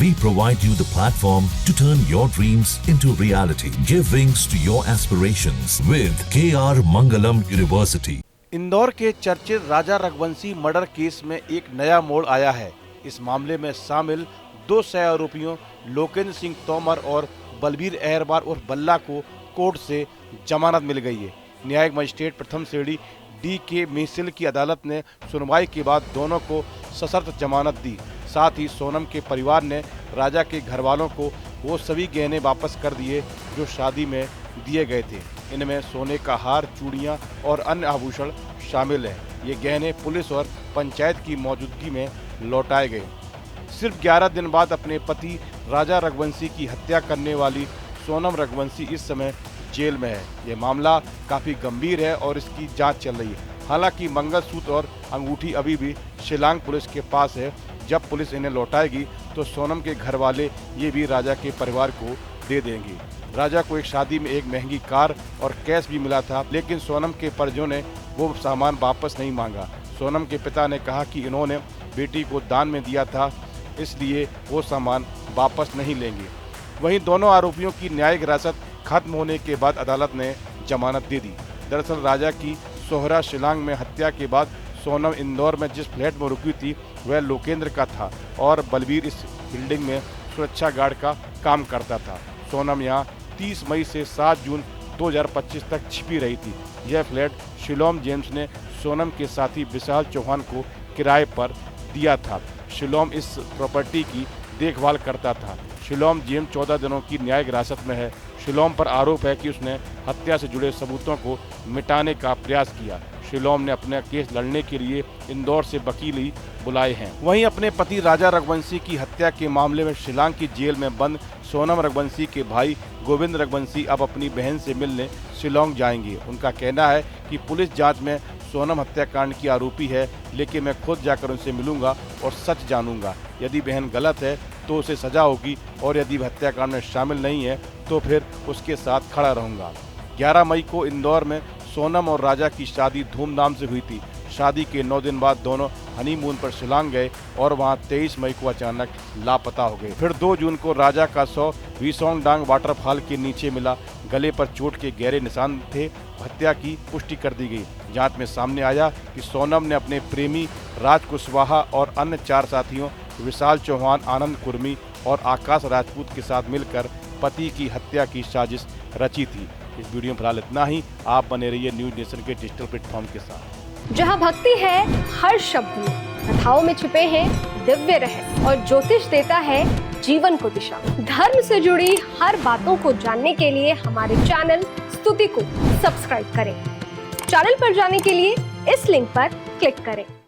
We provide you the platform to turn your dreams into reality. Give wings to your aspirations with KR Mangalam University. Indore के चर्चित राजा Raghuvanshi murder case में एक नया मोड़ आया है। इस मामले में शामिल 2 सह आरोपियों लोकेंद्र सिंह तोमर और बलबीर अहरबार उर्फ बल्ला को कोर्ट से जमानत मिल गई है। न्यायिक मजिस्ट्रेट प्रथम श्रेणी DK मिसिल की अदालत ने सुनवाई के बाद दोनों को सशर्त जमानत दी। साथ ही सोनम के परिवार ने राजा के घर वालों को वो सभी गहने वापस कर दिए जो शादी में दिए गए थे। इनमें सोने का हार, चूड़ियाँ और अन्य आभूषण शामिल हैं। ये गहने पुलिस और पंचायत की मौजूदगी में लौटाए गए। सिर्फ 11 दिन बाद अपने पति राजा रघुवंशी की हत्या करने वाली सोनम रघुवंशी इस समय जेल में है। ये मामला काफ़ी गंभीर है और इसकी जांच चल रही है। हालांकि मंगलसूत्र और अंगूठी अभी भी शिलांग पुलिस के पास है। जब पुलिस इन्हें लौटाएगी तो सोनम के घर वाले ये भी राजा के परिवार को दे देंगे। राजा को एक शादी में एक महंगी कार और कैश भी मिला था, लेकिन सोनम के परिजनों ने वो सामान वापस नहीं मांगा। सोनम के पिता ने कहा कि इन्होंने बेटी को दान में दिया था, इसलिए वो सामान वापस नहीं लेंगे। वहीं दोनों आरोपियों की न्यायिक हिरासत खत्म होने के बाद अदालत ने जमानत दे दी। दरअसल राजा की सोहरा शिलांग में हत्या के बाद सोनम इंदौर में जिस फ्लैट में रुकी थी वह लोकेंद्र का था और बलबीर इस बिल्डिंग में सुरक्षा गार्ड का काम करता था। सोनम यहाँ 30 मई से 7 जून 2025 तक छिपी रही थी। यह फ्लैट शिलोम जेम्स ने सोनम के साथी विशाल चौहान को किराए पर दिया था। शिलोम इस प्रॉपर्टी की देखभाल करता था। शिलोम जेम्स 14 दिनों की न्यायिक हिरासत में है। शिलोम पर आरोप है कि उसने हत्या से जुड़े सबूतों को मिटाने का प्रयास किया। शिलोम ने अपना केस लड़ने के लिए इंदौर से वकील ही बुलाए हैं। वहीं अपने पति राजा रघुवंशी की हत्या के मामले में शिलांग की जेल में बंद सोनम रघुवंशी के भाई गोविंद रघुवंशी अब अपनी बहन से मिलने शिलोंग जाएंगे। उनका कहना है कि पुलिस जांच में सोनम हत्याकांड की आरोपी है, लेकिन मैं खुद जाकर उनसे मिलूंगा और सच जानूंगा। यदि बहन गलत है तो उसे सजा होगी और यदि वह हत्याकांड में शामिल नहीं है तो फिर उसके साथ खड़ा रहूंगा। 11 मई को इंदौर में सोनम और राजा की शादी धूमधाम से हुई थी। शादी के 9 दिन बाद दोनों हनीमून पर शिलांग गए और वहां 23 मई को अचानक लापता हो गए। फिर 2 जून को राजा का शव वीसोंगडांग वाटरफॉल के नीचे मिला। गले पर चोट के गहरे निशान थे। हत्या की पुष्टि कर दी गई। जांच में सामने आया कि सोनम ने अपने प्रेमी राज कुशवाहा और अन्य 4 साथियों विशाल चौहान, आनंद कुर्मी और आकाश राजपूत के साथ मिलकर पति की हत्या की साजिश रची थी। इस वीडियो में फिलहाल इतना ही। आप बने रहिए न्यूज नेशन के डिजिटल प्लेटफॉर्म के साथ। जहां भक्ति है हर शब्द में, कथाओं में छिपे हैं दिव्य रहस्य और ज्योतिष देता है जीवन को दिशा। धर्म से जुड़ी हर बातों को जानने के लिए हमारे चैनल स्तुति को सब्सक्राइब करें। चैनल पर जाने के लिए इस लिंक पर क्लिक करें।